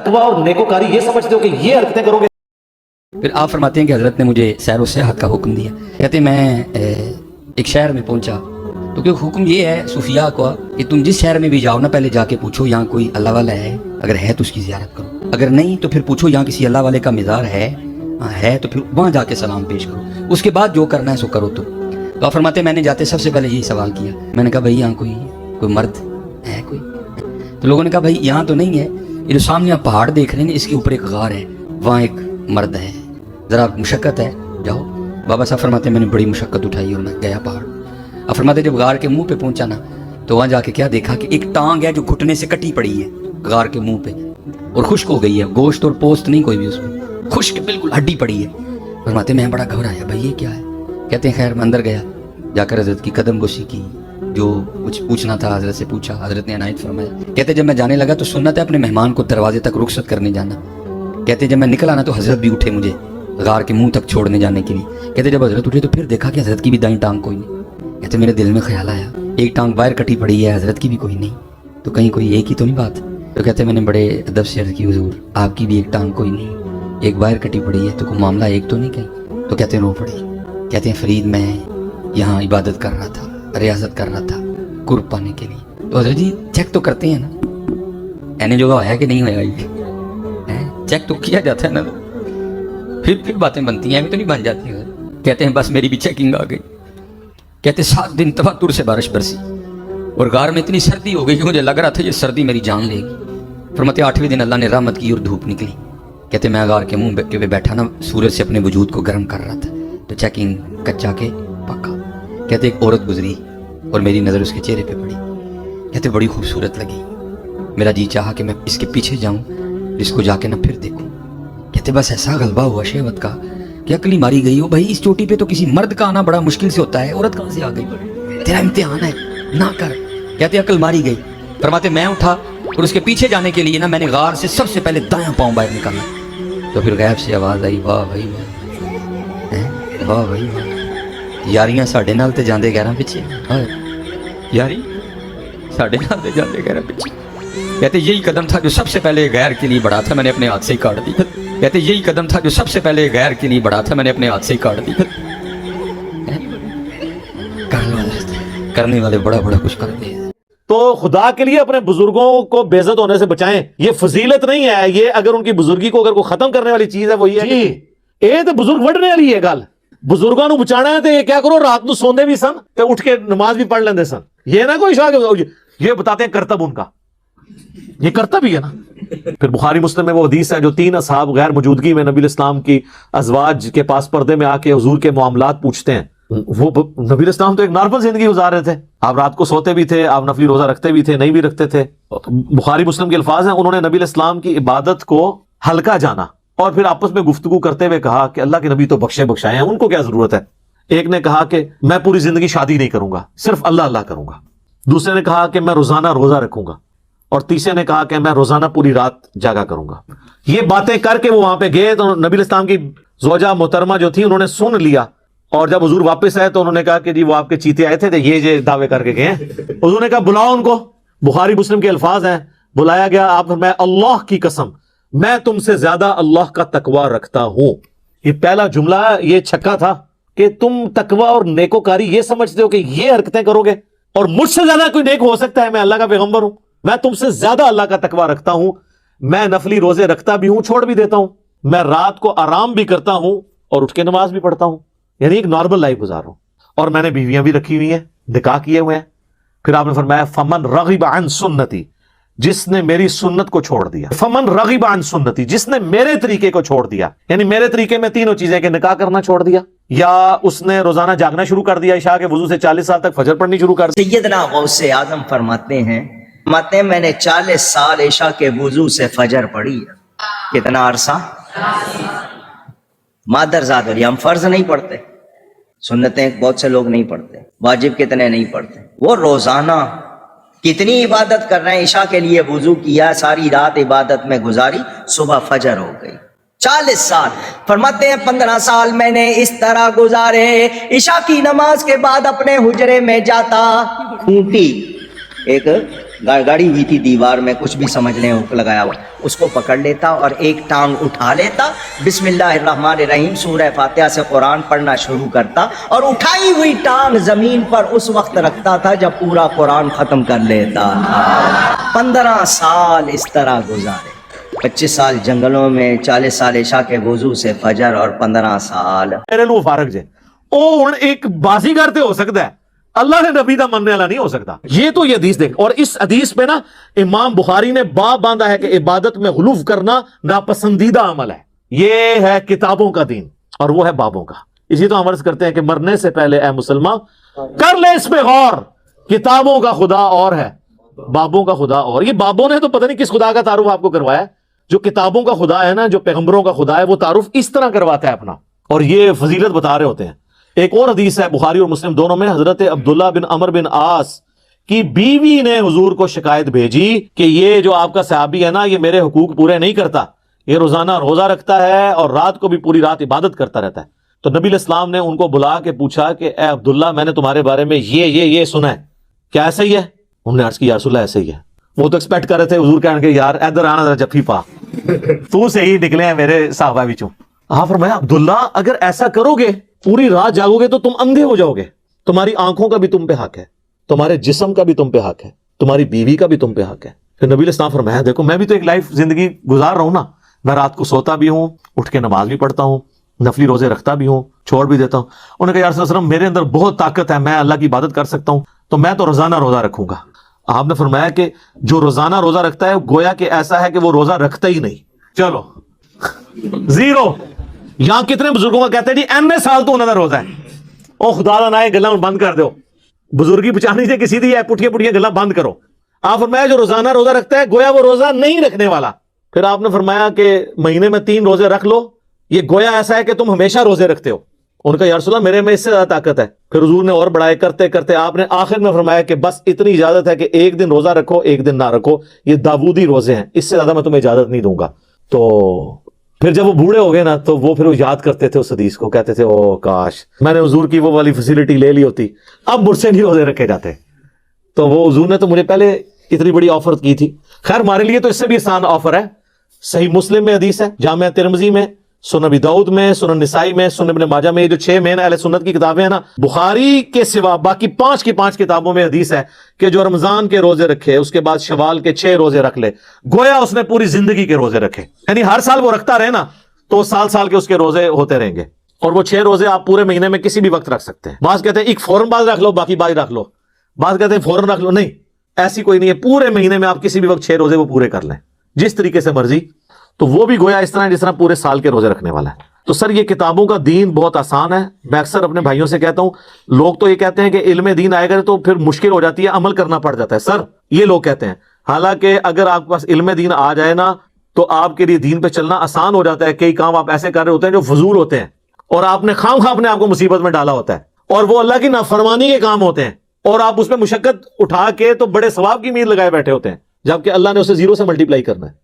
तकवा और नेकोकारी ये समझते हो कि ये हरकतें करोगे। फिर आप फरमाते हैं कि हज़रत ने मुझे सैर व सेहत का हुक्म दिया। कहते हैं मैं एक शहर में पहुंचा तो क्योंकि हुक्म ये है सूफिया को कि तुम जिस शहर में भी जाओ ना, पहले जाके पूछो यहाँ कोई अल्लाह वाला है, अगर है तो उसकी ज़ियारत करो, अगर नहीं तो फिर पूछो यहाँ किसी अल्लाह वाले का मज़ार है तो फिर वहाँ जाके सलाम पेश करो, उसके बाद जो करना है सो करो। तो आप फरमाते मैंने जाते सबसे पहले यही सवाल किया। मैंने कहा भाई यहाँ कोई मर्द है कोई? तो लोगों ने कहा भाई यहाँ तो नहीं है, ये जो सामने आप पहाड़ देख रहे हैं इसके ऊपर एक गार है, वहाँ एक मर्द है, ज़रा मुशक्क़त है, जाओ। बाबा साहब फरमाते मैंने बड़ी मुशक्क़त उठाई और मैं गया पहाड़। अब फरमाते जब गार के मुंह पे पहुंचा ना तो वहाँ जाके क्या देखा कि एक टांग है जो घुटने से कटी पड़ी है गार के मुंह पे और खुश्क हो गई है, गोश्त और पोस्त नहीं कोई भी उसमें, खुश्क बिल्कुल हड्डी पड़ी है। फरमाते मैं बड़ा घबराया, भाई ये क्या है? कहते हैं खैर मैं अंदर गया, जाकर हज़रत की कदम बोशी की, जो कुछ पूछना था हज़रत से पूछा, हज़रत ने इनायत फरमाया। कहते जब मैं जाने लगा तो सुन्नत है अपने मेहमान को दरवाजे तक रुखसत करने जाना। कहते जब मैं निकला ना तो हज़रत भी उठे मुझे गार के मुंह तक छोड़ने जाने के लिए। कहते जब हज़रत उठे तो फिर देखा कि हज़रत की भी दाईं टांग कोई नहीं। कहते मेरे दिल में ख्याल आया एक टांग बाहर कटी पड़ी है, हज़रत की भी कोई नहीं, तो कहीं कोई एक ही तो नहीं बात। तो कहते मैंने बड़े अदब से अर्ज़ की हुज़ूर आपकी भी एक टांग कोई नहीं, एक बाहर कटी पड़ी है, तो कोई मामला एक तो नहीं कहीं? तो कहते रो पड़ी। कहते हैं फरीद मैं यहाँ इबादत कर रहा था, रियाजत कर रहा था कुर्ब पाने के लिए। तो हज़रत जी चेक तो करते हैं ना एने जो है कि नहीं होगा, ये चेक तो किया जाता है ना, फिर बातें बनती हैं, अभी तो नहीं बन जाती है। कहते हैं बस मेरी भी चेकिंग आ गई। कहते 7 दिन तवातुर से बारिश बरसी और गार में इतनी सर्दी हो गई कि मुझे लग रहा था ये सर्दी मेरी जान लेगी। फरमाते 8वें दिन अल्लाह ने रहमत की और धूप निकली। कहते मैं गार के मुंह पे बैठा ना सूरज से अपने वजूद को गर्म कर रहा था, तो चेकिंग कच्चा के पक्का। कहते एक औरत गुजरी और मेरी नज़र उसके चेहरे पे पड़ी। कहते बड़ी खूबसूरत लगी, मेरा जी चाहा कि मैं इसके पीछे जाऊं, इसको जाके ना फिर देखूं। कहते बस ऐसा गलबा हुआ शहवत का कि अकली मारी गई हो। भाई इस चोटी पे तो किसी मर्द का आना बड़ा मुश्किल से होता है, औरत कहाँ से आ गई? तेरा इम्तिहान है ना कर। कहते अकल मारी गई। फरमाते मैं उठा और उसके पीछे जाने के लिए ना मैंने गार से सबसे पहले दायां पांव बाहर निकाला। तो फिर गैब से आवाज़ आई वाह भाई वाह, वाह भाई वाह, यारियां साढ़े नाल ते जांदे गैरां पिछे, यारी साढ़े नाल ते जांदे गैरां पिछे। कहते यही कदम था जो सबसे पहले गैर के लिए बढ़ा था, मैंने अपने हाथ से ही काट दी। कहते यही कदम था जो सबसे पहले गैर के लिए बढ़ा था, मैंने अपने हाथ से ही काट दी। करने वाले बड़ा बड़ा कुछ करते हैं। तो खुदा के लिए अपने बुजुर्गों को बेइज्जत होने से बचाएं, ये फजीलत नहीं है। ये अगर उनकी बुजुर्गी को अगर कोई खत्म करने वाली चीज है वो ये है ये तो बुजुर्ग वढ़ने वाली है गल। बुजुर्गों को बचाना है तो ये क्या करो, रात को सोंदे भी सन तो उठ के नमाज भी पढ़ लेंदे सन। ये ना कोई ये बताते हैं कर्तव्य उनका, ये कर्तव्य ही है ना। फिर बुखारी मुस्लिम में वो हदीस है जो 3 असहाब गैर मौजूदगी में नबी इस्लाम की अज़वाज के पास पर्दे में आके हुजूर के मामलात पूछते हैं। वो नबी इस्लाम तो एक नॉर्मल जिंदगी गुजार रहे थे, आप रात को सोते भी थे, आप नफली रोजा रखते भी थे, नहीं भी रखते थे। बुखारी मुस्लिम के अल्फाज हैं, उन्होंने नबी इस्लाम की इबादत को हल्का जाना और फिर आपस में गुफ्तगू करते हुए कहा कि अल्लाह के नबी तो बख्शे बख्शाए हैं, उनको क्या जरूरत है। एक ने कहा कि मैं पूरी जिंदगी शादी नहीं करूंगा, सिर्फ अल्लाह अल्लाह करूंगा। दूसरे ने कहा कि मैं रोजाना रोजा रखूंगा और तीसरे ने कहा कि मैं रोजाना पूरी रात जागा करूंगा। ये बातें करके वो वहां पे गए तो नबी इस्लाम की ज़ौजा मोहतरमा जो थी उन्होंने सुन लिया और जब हुजूर वापस आए तो उन्होंने कहा कि जी वो आपके चीते आए थे ये दावे करके गए हैं। हुजूर ने कहा बुलाओ उनको। बुखारी मुस्लिम के अल्फाज हैं, बुलाया गया। आप मैं अल्लाह की कसम मैं तुमसे ज्यादा अल्लाह का तकवा रखता हूं। ये पहला जुमला ये छक्का था कि तुम तकवा और नेकोकारी ये समझते हो कि ये हरकतें करोगे और मुझसे ज्यादा कोई नेक हो सकता है? मैं अल्लाह का पैगंबर हूं, मैं तुमसे ज्यादा अल्लाह का तकवा रखता हूं। मैं नफली रोजे रखता भी हूं, छोड़ भी देता हूं, मैं रात को आराम भी करता हूं और उठ के नमाज भी पढ़ता हूं, यानी एक नॉर्मल लाइफ गुजार रहा हूं। और मैंने बीवियां भी रखी हुई हैं, निकाह किए हुए हैं। फिर आपने फरमाया फमन रगिब अन सुन्नती, जिसने मेरी सुन्नत को छोड़ दिया। फमन रगिब अन सुन्नती, जिसने मेरे तरीके को छोड़ दिया, यानी मेरे तरीके में तीनों चीजें कि निकाह करना छोड़ दिया, या उसने रोजाना जागना शुरू कर दिया, इशा के वजू से 40 साल तक फजर पढ़नी शुरू कर दी। सैयदना गौसे आजम फरमाते हैं मैंने 40 साल इशा के वजू से फजर पढ़ी है। कितना अरसा? मादरजाद हम फर्ज नहीं पढ़ते, सुन्नतें बहुत से लोग नहीं पढ़ते, वाजिब कितने नहीं पढ़ते। वो रोजाना कितनी इबादत कर रहे हैं। इशा के लिए वजू किया, सारी रात इबादत में गुजारी, सुबह फजर हो गई। 40 साल। फरमाते हैं 15 साल मैंने इस तरह गुजारे, इशा की नमाज के बाद अपने हुजरे में जाता, खूंटी एक गाड़ी हुई थी दीवार में, कुछ भी समझने हुक लगाया हुआ, उसको पकड़ लेता और एक टांग उठा लेता, बिस्मिल्लाहिर्रहमानिर्रहीम सूरह फातिहा से कुरान पढ़ना शुरू करता और उठाई हुई टांग जमीन पर उस वक्त रखता था जब पूरा कुरान खत्म कर लेता था। 15 साल इस तरह गुजारे, 25 साल जंगलों में, 40 साल इशा के वजू से फजर और 15 साल मेरे लो फारक जे ओ हुण एक बाजीगर ते हो सकता है, अल्लाह ने नबी दा मनने वाला नहीं हो सकता। ये तो ये हदीस देख, और इस हदीस पे ना इमाम बुखारी ने बाब बांधा है कि इबादत में गुलूफ करना नापसंदीदा अमल है। ये है किताबों का दीन और वो है बाबों का। इसी तो हम अर्ज करते हैं कि मरने से पहले ए मुसलमान कर ले इस पे गौर, किताबों का खुदा और है, बाबों का खुदा और। ये बाबों ने तो पता नहीं किस खुदा का तारुफ आपको करवाया है। जो किताबों का खुदा है ना, जो पैगंबरों का खुदा है, वो तारुफ इस तरह करवाता है अपना, और ये फजीलत बता रहे होते हैं। एक और हदीस है बुखारी और मुस्लिम दोनों में, हजरत अब्दुल्ला बिन अमर बिन आस की बीवी ने हुजूर को शिकायत भेजी कि ये जो आपका सहाबी है ना, ये मेरे हुकूक पूरे नहीं करता, ये रोजाना रोजा रखता है और रात को भी पूरी रात इबादत करता रहता है। तो नबी इस्लाम ने उनको बुला के पूछा कि ए अब्दुल्ला, मैंने तुम्हारे बारे में ये सुना है, क्या ऐसा ही है? उन्होंने अर्ज किया या रसूलल्लाह ऐसे ही है। वो तो एक्सपेक्ट कर रहे थे हुजूर कहने के यार इधर आना जरा जफ्फी पा, तू से ही निकले हैं मेरे साहबा विचों। हाँ फरमाया अब्दुल्ला, अगर ऐसा करोगे, पूरी रात जागोगे तो तुम अंधे हो जाओगे, तुम्हारी आंखों का भी तुम पे हक है, तुम्हारे जिस्म का भी तुम पे हक है, तुम्हारी बीवी का भी तुम पे हक है। फिर नबी इस्लाम फरमाया देखो मैं भी तो एक लाइफ जिंदगी गुजार रहा हूं ना, मैं रात को सोता भी हूं, उठ के नमाज भी पढ़ता हूं, नफली रोजे रखता भी हूं, छोड़ भी देता हूं। उन्होंने कहा यार सल्लल्लाहु अलैहि वसल्लम मेरे अंदर बहुत ताकत है, मैं अल्लाह की इबादत कर सकता हूं, तो मैं तो रोजाना रोजा रखूंगा। आपने फरमाया कि जो रोजाना रोजा रखता है गोया कि ऐसा है कि वो रोजा रखता ही नहीं। चलो जीरो। यहां कितने बुजुर्गों का कहते हैं जी एम साल तो उन्होंने रोजा है, ओ खुदा दा नाम गल्ला बंद कर दो, बुजुर्गी बचानी से किसी दी है, पुठिया पुठिया गल्ला बंद करो। आप फरमाया जो रोजाना रोजा रखता है गोया वो रोजा नहीं रखने वाला। फिर आपने फरमाया कि महीने में 3 रोजे रख लो, ये गोया ऐसा है कि तुम हमेशा रोजे रखते हो। उनका या रसूलल्लाह मेरे में इससे ज्यादा ताकत है। फिर हुजूर ने और बढ़ाए करते करते आपने आखिर में फरमाया कि बस इतनी इजाजत है कि एक दिन रोजा रखो एक दिन ना रखो, ये दाऊदी रोजे हैं, इससे ज्यादा मैं तुम्हें इजाजत नहीं दूंगा। तो फिर जब वो बूढ़े हो गए ना, तो वो फिर वो याद करते थे उस हदीस को, कहते थे ओ काश मैंने हुजूर की वो वाली फैसिलिटी ले ली होती, अब मुझसे नहीं रोजे रखे जाते। तो वो हुजूर ने तो मुझे पहले इतनी बड़ी ऑफर की थी। खैर हमारे लिए तो इससे भी आसान ऑफर है। सही मुस्लिम में हदीस है, जामिया तिरमिजी में, सुनन अबी दाऊद में, सुनन निसाई में, सुनन इब्न माजा में, ये जो 6 मेन अहले सुन्नत की किताबें हैं ना, बुखारी के सिवा बाकी 5 की 5 किताबों में हदीस है कि जो रमजान के रोजे रखे, उसके बाद शवाल के 6 रोजे रख ले, गोया उसने पूरी जिंदगी के रोजे रखे। यानी हर साल वो रखता रहे ना, तो साल साल के उसके रोजे होते रहेंगे। और वो 6 रोजे आप पूरे महीने में किसी भी वक्त रख सकते हैं। बात कहते हैं एक फौरन बाद रख लो, बाकी बाद रख लो, बात कहते हैं फौरन रख लो, नहीं ऐसी कोई नहीं है, पूरे महीने में आप किसी भी वक्त 6 रोजे वो पूरे कर लें जिस तरीके से मर्जी। तो वो भी गोया इस तरह जिस तरह पूरे साल के रोजे रखने वाला है। तो सर ये किताबों का दीन बहुत आसान है। मैं अक्सर अपने भाइयों से कहता हूं, लोग तो ये कहते हैं कि इल्म दीन आएगा तो फिर मुश्किल हो जाती है, अमल करना पड़ जाता है। सर ये लोग कहते हैं, हालांकि अगर आपके पास इल्म दीन आ जाए ना, तो आपके लिए दीन पे चलना आसान हो जाता है। कई काम आप ऐसे कर रहे होते हैं जो फजूल होते हैं और आपने खामखा अपने आपको मुसीबत में डाला होता है, और वो अल्लाह की नाफरमानी के काम होते हैं, और आप उसमें मुशक्कत उठा के तो बड़े सवाब की उम्मीद लगाए बैठे होते हैं, जबकि अल्लाह ने उसे 0 से मल्टीप्लाई करना है।